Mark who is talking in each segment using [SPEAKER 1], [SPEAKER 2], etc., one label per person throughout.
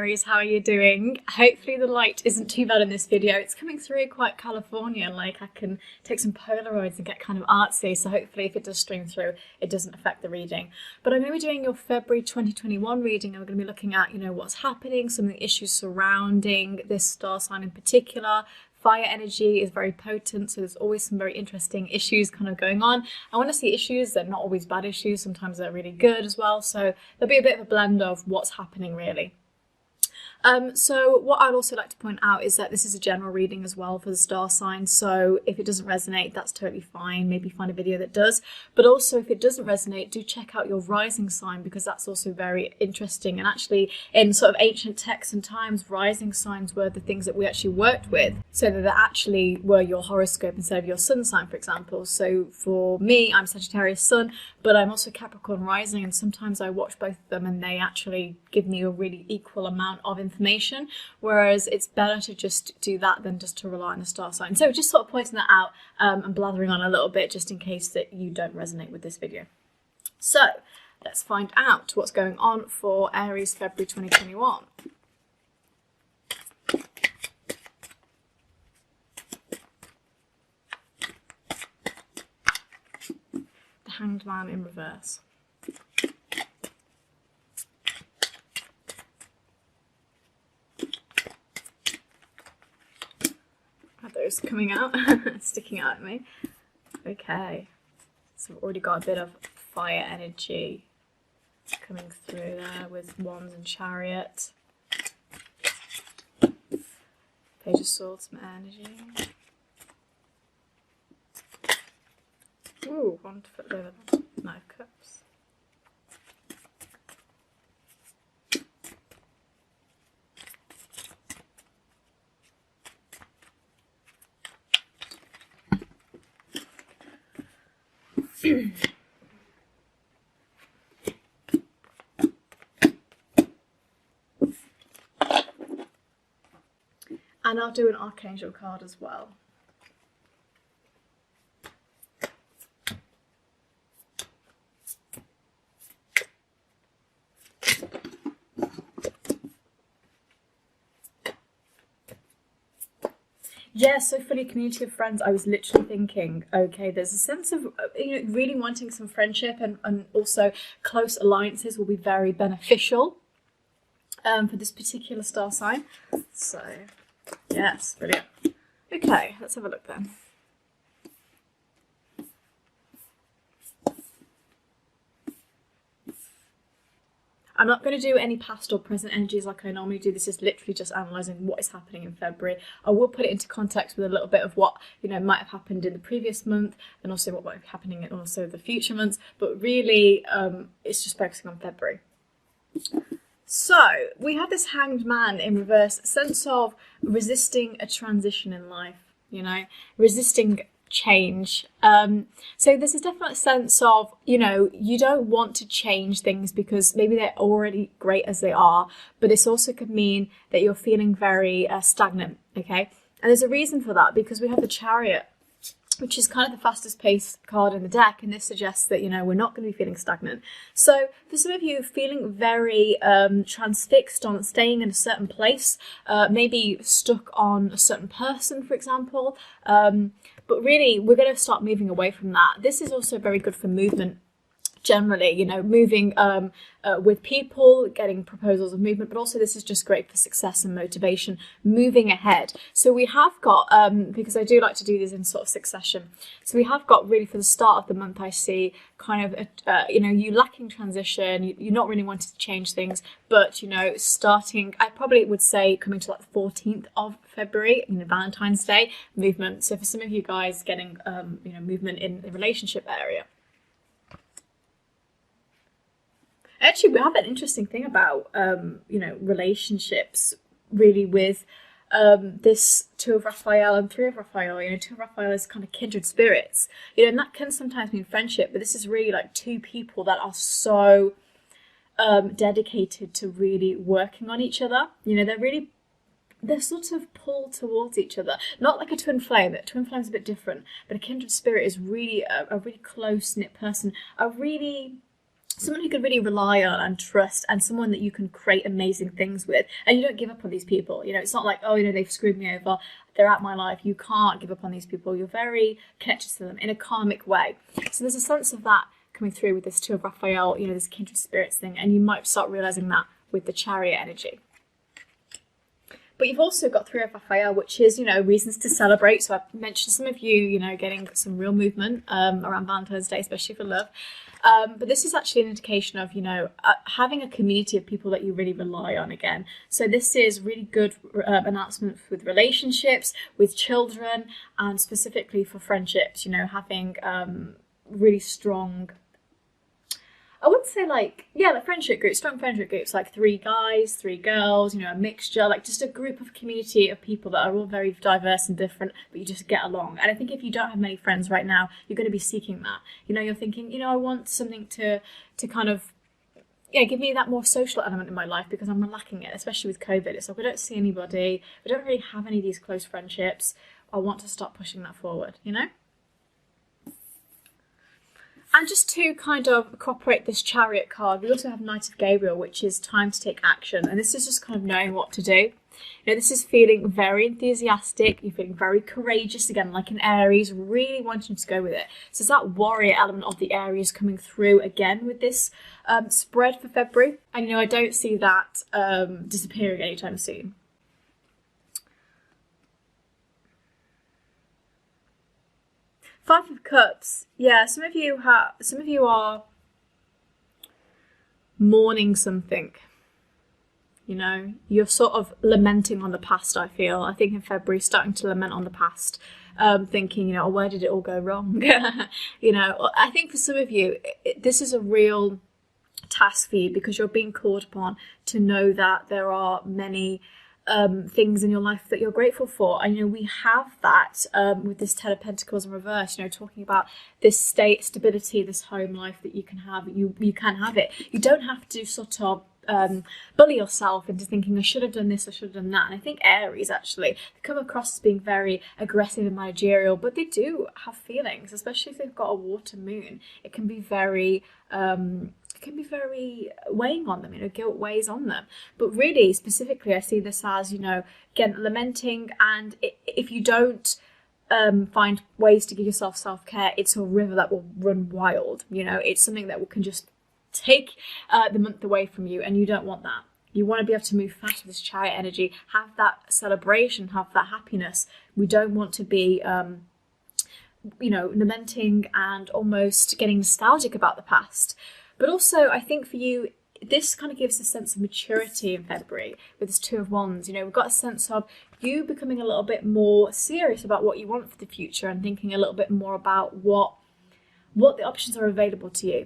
[SPEAKER 1] Aries, how are you doing? Hopefully the light isn't too bad in this video. It's coming through quite Californian, like I can take some Polaroids and get kind of artsy, so hopefully if it does stream through, it doesn't affect the reading. But I'm going to be doing your February 2021 reading, and we're going to be looking at, what's happening, some of the issues surrounding this star sign in particular. Fire energy is very potent, so there's always some very interesting issues kind of going on. I want to see issues that are not always bad issues, sometimes they're really good as well, so there'll be a bit of a blend of what's happening really. So what I'd also like to point out is that this is a general reading as well for the star signs, so if it doesn't resonate, that's totally fine. Maybe find a video that does, but also if it doesn't resonate, do check out your rising sign, because that's also very interesting. And actually in sort of ancient texts and times, rising signs were the things that we actually worked with, so that they actually were your horoscope instead of your sun sign, for example. So for me, I'm Sagittarius sun, but I'm also Capricorn rising, and sometimes I watch both of them and they actually give me a really equal amount of information, whereas it's better to just do that than just to rely on the star sign. So just sort of pointing that out and blathering on a little bit just in case that you don't resonate with this video. So let's find out what's going on for Aries February 2021. The Hanged Man in reverse. Those coming out, sticking out at me. Okay, so we've already got a bit of fire energy coming through there with Wands and Chariot. Page of Swords, some energy. Ooh, one to flip over the Knight of Cups. And I'll do an Archangel card as well. Yeah, so for the community of friends, I was literally thinking, okay, there's a sense of really wanting some friendship, and also close alliances will be very beneficial for this particular star sign. So, yes, brilliant. Okay, let's have a look then. I'm not going to do any past or present energies like I normally do. This is literally just analysing what is happening in February. I will put it into context with a little bit of what might have happened in the previous month, and also what might be happening in also the future months. But really, it's just focusing on February. So we have this Hanged Man in reverse, sense of resisting a transition in life. Resisting change. So there's a definite sense of you don't want to change things because maybe they're already great as they are, but this also could mean that you're feeling very stagnant. Okay, and there's a reason for that, because we have the Chariot, which is kind of the fastest paced card in the deck, and this suggests that we're not going to be feeling stagnant. So for some of you, feeling very transfixed on staying in a certain place, maybe stuck on a certain person, for example, but really we're going to start moving away from that. This is also very good for movement generally, moving with people, getting proposals of movement, but also this is just great for success and motivation, moving ahead. So we have got, because I do like to do these in sort of succession, so we have got really for the start of the month, I see kind of, you lacking transition, you're not really wanting to change things, but, starting, I probably would say coming to like the 14th of February, Valentine's Day, movement. So for some of you guys getting, movement in the relationship area. Actually, we have an interesting thing about, relationships really with this Two of Raphael and Three of Raphael. Two of Raphael is kind of kindred spirits, and that can sometimes mean friendship, but this is really like two people that are so dedicated to really working on each other. They're sort of pulled towards each other, not like a twin flame. A twin flame is a bit different, but a kindred spirit is really a really close-knit person, a really someone who can really rely on and trust, and someone that you can create amazing things with, and you don't give up on these people. You know, it's not like, oh, you know, they've screwed me over, they're out my life. You can't give up on these people. You're very connected to them in a karmic way. So there's a sense of that coming through with this Two of Raphael, you know, this kindred spirits thing, and you might start realizing that with the Chariot energy. But you've also got Three of Raphael, which is, you know, reasons to celebrate. So I've mentioned some of you, you know, getting some real movement around Valentine's Day, especially for love. But this is actually an indication of, you know, having a community of people that you really rely on again. So this is really good announcements with relationships, with children, and specifically for friendships, you know, having really strong, I wouldn't say like, yeah, like friendship groups, strong friendship groups, like 3 guys, 3 girls, you know, a mixture, like just a group of community of people that are all very diverse and different, but you just get along. And I think if you don't have many friends right now, you're going to be seeking that. You know, you're thinking, you know, I want something to kind of, yeah, give me that more social element in my life, because I'm lacking it, especially with COVID. It's like we don't see anybody, we don't really have any of these close friendships. I want to start pushing that forward, you know? And just to kind of cooperate this Chariot card, we also have Knight of Gabriel, which is time to take action. And this is just kind of knowing what to do. You know, this is feeling very enthusiastic. You're feeling very courageous, again, like an Aries, really wanting to go with it. So it's that warrior element of the Aries coming through again with this spread for February. And, you know, I don't see that disappearing anytime soon. Five of Cups. Yeah, some of you are mourning something. You know, you're sort of lamenting on the past, I feel. I think in February, starting to lament on the past, thinking, you know, oh, where did it all go wrong? You know, I think for some of you, this is a real task for you, because you're being called upon to know that there are many things in your life that you're grateful for. And, you know, we have that with this Ten of Pentacles in reverse, you know, talking about this stability, this home life that you can have. You can have it. You don't have to sort of bully yourself into thinking, I should have done this, I should have done that. And I think Aries, actually, they come across as being very aggressive and managerial, but they do have feelings, especially if they've got a water moon. It can be very weighing on them, you know, guilt weighs on them. But really, specifically, I see this as, you know, again, lamenting, and if you don't find ways to give yourself self-care, it's a river that will run wild. You know, it's something that can just take the month away from you, and you don't want that. You want to be able to move fast with this Chariot energy, have that celebration, have that happiness. We don't want to be you know, lamenting and almost getting nostalgic about the past. But also, I think for you, this kind of gives a sense of maturity in February with this Two of Wands. You know, we've got a sense of you becoming a little bit more serious about what you want for the future, and thinking a little bit more about what the options are available to you.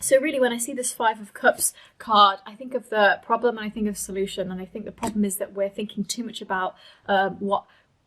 [SPEAKER 1] So really, when I see this Five of Cups card, I think of the problem and I think of solution. And I think the problem is that we're thinking too much about what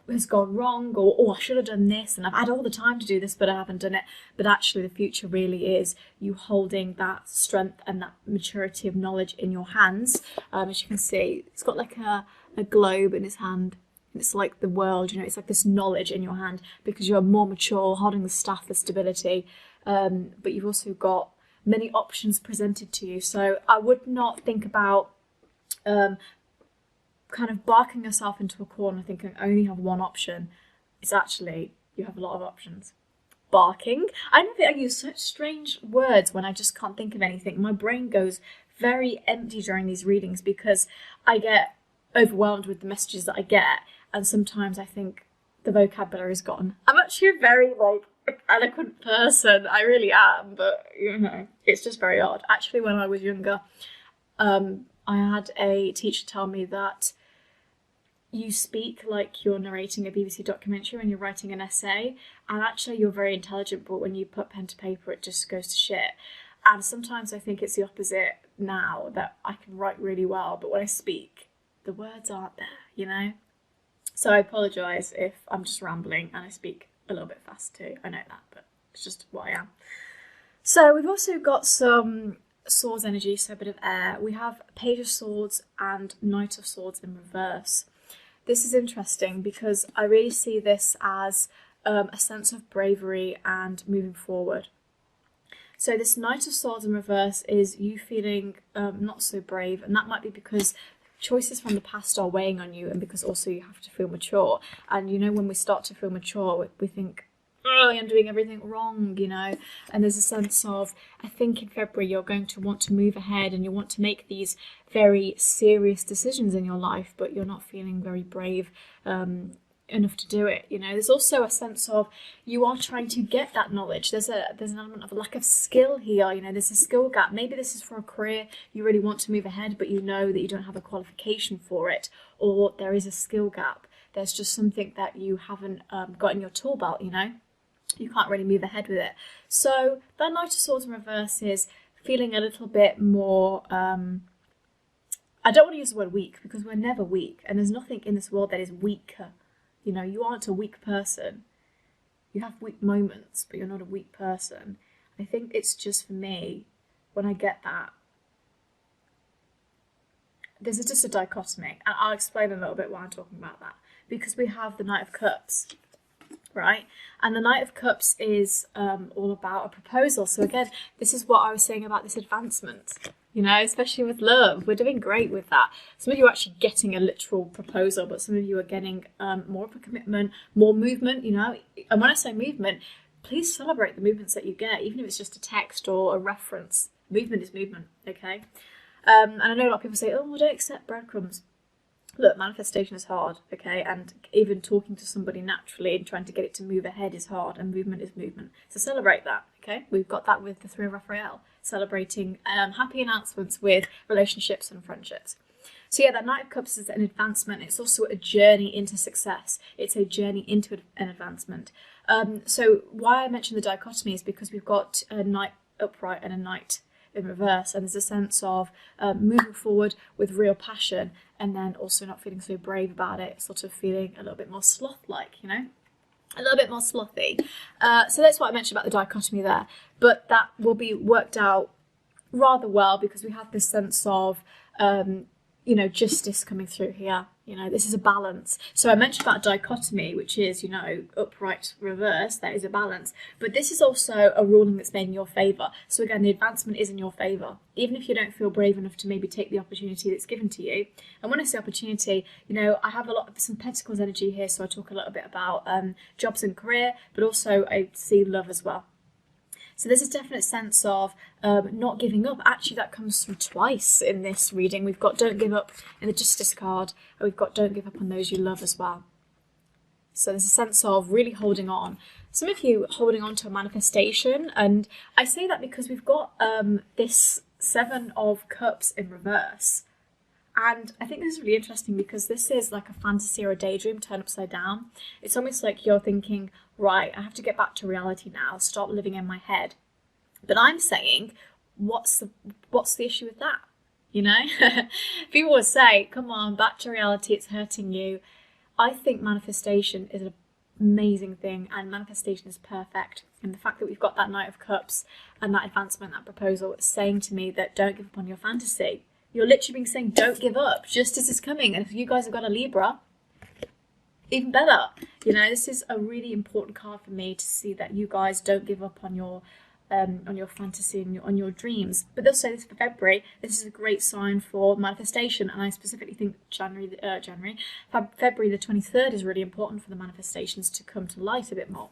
[SPEAKER 1] has gone wrong, or oh, I should have done this, and I've had all the time to do this, but I haven't done it. But actually, the future really is you holding that strength and that maturity of knowledge in your hands. As you can see, it's got like a globe in his hand. It's like the world, you know, it's like this knowledge in your hand, because you're more mature, holding the staff, the stability. But you've also got many options presented to you. So I would not think about kind of barking yourself into a corner thinking I only have one option. It's actually, you have a lot of options. Barking. I know that I use such strange words when I just can't think of anything. My brain goes very empty during these readings, because I get overwhelmed with the messages that I get, and sometimes I think the vocabulary is gone. I'm actually a very eloquent person. I really am, but you know, it's just very odd. Actually, when I was younger, I had a teacher tell me that you speak like you're narrating a BBC documentary when you're writing an essay, and actually you're very intelligent, but when you put pen to paper, it just goes to shit. And sometimes I think it's the opposite now, that I can write really well, but when I speak, the words aren't there, you know? So I apologise if I'm just rambling and I speak a little bit fast too. I know that, but it's just what I am. So we've also got some Swords energy, so a bit of air. We have Page of Swords and Knight of Swords in reverse. This is interesting because I really see this as a sense of bravery and moving forward. So this Knight of Swords in reverse is you feeling not so brave, and that might be because choices from the past are weighing on you, and because also you have to feel mature. And you know, when we start to feel mature, we think, oh, I'm doing everything wrong, you know. And there's a sense of, I think in February you're going to want to move ahead and you want to make these very serious decisions in your life, but you're not feeling very brave enough to do it. You know, there's also a sense of you are trying to get that knowledge. There's an element of a lack of skill here. You know, there's a skill gap. Maybe this is for a career you really want to move ahead, but you know that you don't have a qualification for it, or there is a skill gap. There's just something that you haven't got in your tool belt, you know. You can't really move ahead with it. So that Knight of Swords in reverse is feeling a little bit more I don't want to use the word weak, because we're never weak, and there's nothing in this world that is weaker. You know, you aren't a weak person. You have weak moments, but you're not a weak person. I think it's just, for me, when I get that, there's just a dichotomy, and I'll explain a little bit why I'm talking about that. Because we have the Knight of Cups, right? And the Knight of Cups is all about a proposal. So again, this is what I was saying about this advancement. You know, especially with love, we're doing great with that. Some of you are actually getting a literal proposal, but some of you are getting more of a commitment, more movement, you know. And when I say movement, please celebrate the movements that you get, even if it's just a text or a reference. Movement is movement, okay? And I know a lot of people say, oh, I don't accept breadcrumbs. Look, manifestation is hard, okay? And even talking to somebody naturally and trying to get it to move ahead is hard, and movement is movement. So celebrate that, okay? We've got that with the Three of Raphael, celebrating happy announcements with relationships and friendships. So yeah, that Knight of Cups is an advancement. It's also a journey into success. It's a journey into an advancement. So why I mentioned the dichotomy is because we've got a Knight upright and a Knight in reverse, and there's a sense of moving forward with real passion, and then also not feeling so brave about it, sort of feeling a little bit more sloth-like, you know, a little bit more slothy. So that's what I mentioned about the dichotomy there, but that will be worked out rather well because we have this sense of you know, justice coming through here. You know, this is a balance. So I mentioned about dichotomy, which is, you know, upright, reverse, that is a balance. But this is also a ruling that's made in your favour. So again, the advancement is in your favour. Even if you don't feel brave enough to maybe take the opportunity that's given to you. And when I say opportunity, you know, I have a lot of some Pentacles energy here, so I talk a little bit about jobs and career, but also I see love as well. So there's a definite sense of not giving up. Actually, that comes through twice in this reading. We've got don't give up in the Justice card, and we've got don't give up on those you love as well. So there's a sense of really holding on. Some of you holding on to a manifestation, and I say that because we've got this Seven of Cups in reverse. And I think this is really interesting because this is like a fantasy or a daydream turned upside down. It's almost like you're thinking, right, I have to get back to reality now, stop living in my head. But I'm saying, what's the issue with that? You know, people will say, come on, back to reality, it's hurting you. I think manifestation is an amazing thing, and manifestation is perfect. And the fact that we've got that Knight of Cups and that advancement, that proposal, is saying to me that don't give up on your fantasy. You're literally being saying, don't give up. Justice is coming. And if you guys have got a Libra, even better. You know, this is a really important card for me to see that you guys don't give up on your fantasy and on your dreams. But they'll say this for February. This is a great sign for manifestation. And I specifically think February the 23rd is really important for the manifestations to come to light a bit more.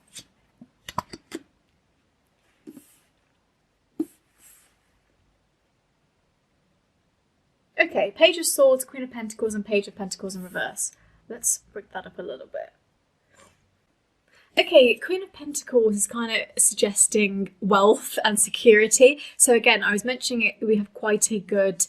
[SPEAKER 1] Okay, Page of Swords, Queen of Pentacles, and Page of Pentacles in reverse. Let's break that up a little bit. Okay, Queen of Pentacles is kind of suggesting wealth and security. So again, I was mentioning it, we have quite a good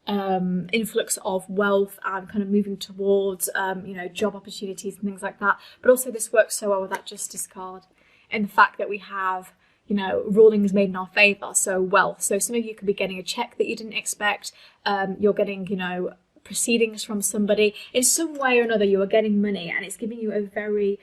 [SPEAKER 1] influx of wealth and kind of moving towards, you know, job opportunities and things like that. But also this works so well with that Justice card, and the fact that we have, you know, rulings made in our favour, so wealth. So some of you could be getting a check that you didn't expect. You're getting, you know, proceedings from somebody. In some way or another, you are getting money, and it's giving you a very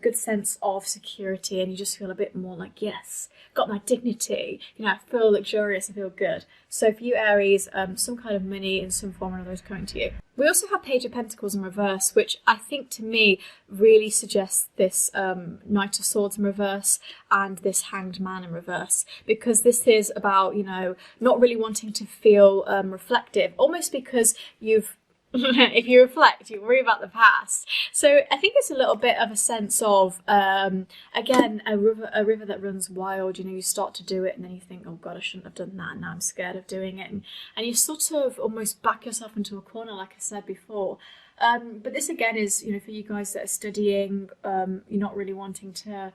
[SPEAKER 1] good sense of security, and you just feel a bit more like, yes, got my dignity, you know, I feel luxurious, I feel good. So for you Aries, some kind of money in some form or another is coming to you. We also have Page of Pentacles in reverse, which I think to me really suggests this Knight of Swords in reverse and this Hanged Man in reverse, because this is about, you know, not really wanting to feel reflective, almost because you've if you reflect, you worry about the past. So I think it's a little bit of a sense of, again, a river that runs wild. You know, you start to do it and then you think, oh God, I shouldn't have done that, and now I'm scared of doing it. And you sort of almost back yourself into a corner, like I said before. But this again is, you know, for you guys that are studying, you're not really wanting to,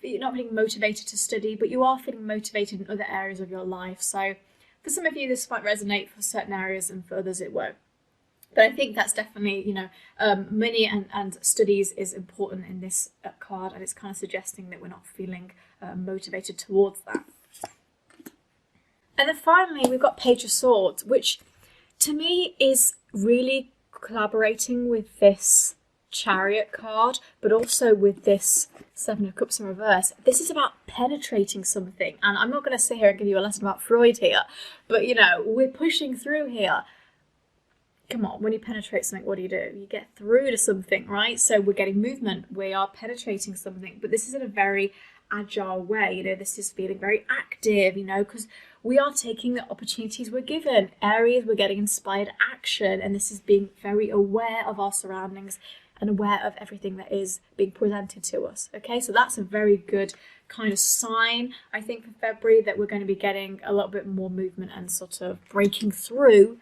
[SPEAKER 1] you're not feeling motivated to study, but you are feeling motivated in other areas of your life. So for some of you, this might resonate for certain areas, and for others it won't. But I think that's definitely, you know, money and studies is important in this card, and it's kind of suggesting that we're not feeling motivated towards that. And then finally, we've got Page of Swords, which to me is really collaborating with this Chariot card, but also with this Seven of Cups in reverse. This is about penetrating something, and I'm not going to sit here and give you a lesson about Freud here, but, you know, we're pushing through here. Come on, when you penetrate something, what do? You get through to something, right? So we're getting movement, we are penetrating something, but this is in a very agile way, you know, this is feeling very active, you know, because we are taking the opportunities we're given. Aries, we're getting inspired action, and this is being very aware of our surroundings and aware of everything that is being presented to us, okay? So that's a very good kind of sign, I think, for February, that we're going to be getting a little bit more movement and sort of breaking through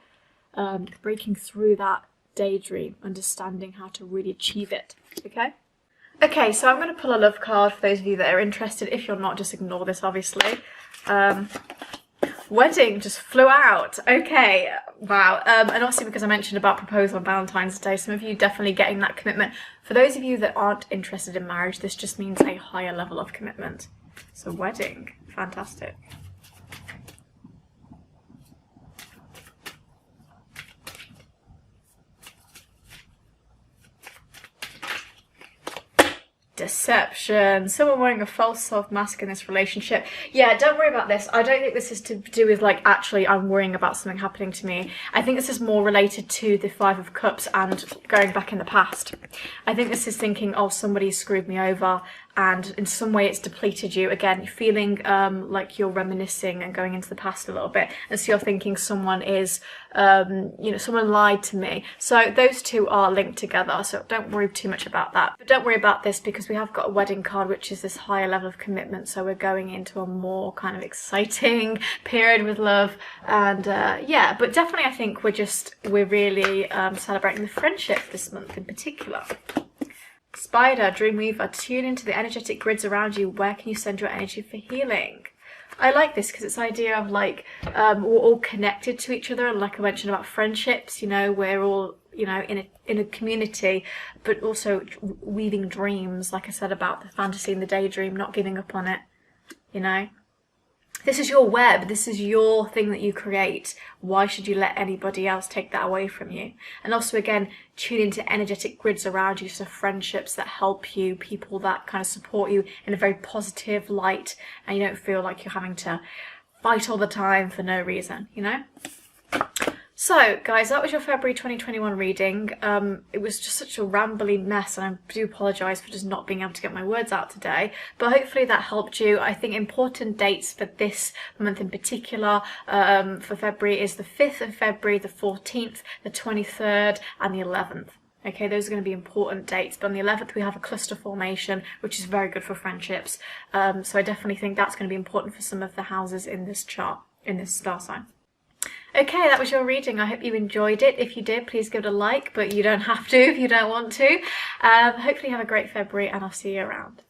[SPEAKER 1] that daydream, understanding how to really achieve it, okay? Okay, so I'm going to pull a love card for those of you that are interested. If you're not, just ignore this, obviously. Wedding just flew out. Okay, wow. And also because I mentioned about proposal on Valentine's Day, some of you definitely getting that commitment. For those of you that aren't interested in marriage, this just means a higher level of commitment. So wedding, fantastic. Deception. Someone wearing a false self-mask in this relationship. Yeah, don't worry about this. I don't think this is to do with, like, actually I'm worrying about something happening to me. I think this is more related to the Five of Cups and going back in the past. I think this is thinking, oh, somebody screwed me over, and in some way it's depleted you. Again, you're feeling like you're reminiscing and going into the past a little bit, and so you're thinking someone is, you know, someone lied to me. So those two are linked together, so don't worry too much about that. But don't worry about this, because we have got a wedding card, which is this higher level of commitment, so we're going into a more kind of exciting period with love. And yeah, but definitely I think we're really celebrating the friendship this month in particular. Spider, Dreamweaver, tune into the energetic grids around you. Where can you send your energy for healing? I like this because it's the idea of, like, we're all connected to each other, and like I mentioned about friendships, you know, we're all, you know, in a community, but also weaving dreams, like I said about the fantasy and the daydream, not giving up on it, you know. This is your web, this is your thing that you create. Why should you let anybody else take that away from you? And also, again, tune into energetic grids around you, so friendships that help you, people that kind of support you in a very positive light, and you don't feel like you're having to fight all the time for no reason, you know? So, guys, that was your February 2021 reading. It was just such a rambly mess, and I do apologise for just not being able to get my words out today. But hopefully that helped you. I think important dates for this month in particular for February is the 5th of February, the 14th, the 23rd, and the 11th. Okay, those are going to be important dates. But on the 11th, we have a cluster formation, which is very good for friendships. So I definitely think that's going to be important for some of the houses in this chart, in this star sign. Okay, that was your reading. I hope you enjoyed it. If you did, please give it a like, but you don't have to if you don't want to. Hopefully have a great February, and I'll see you around.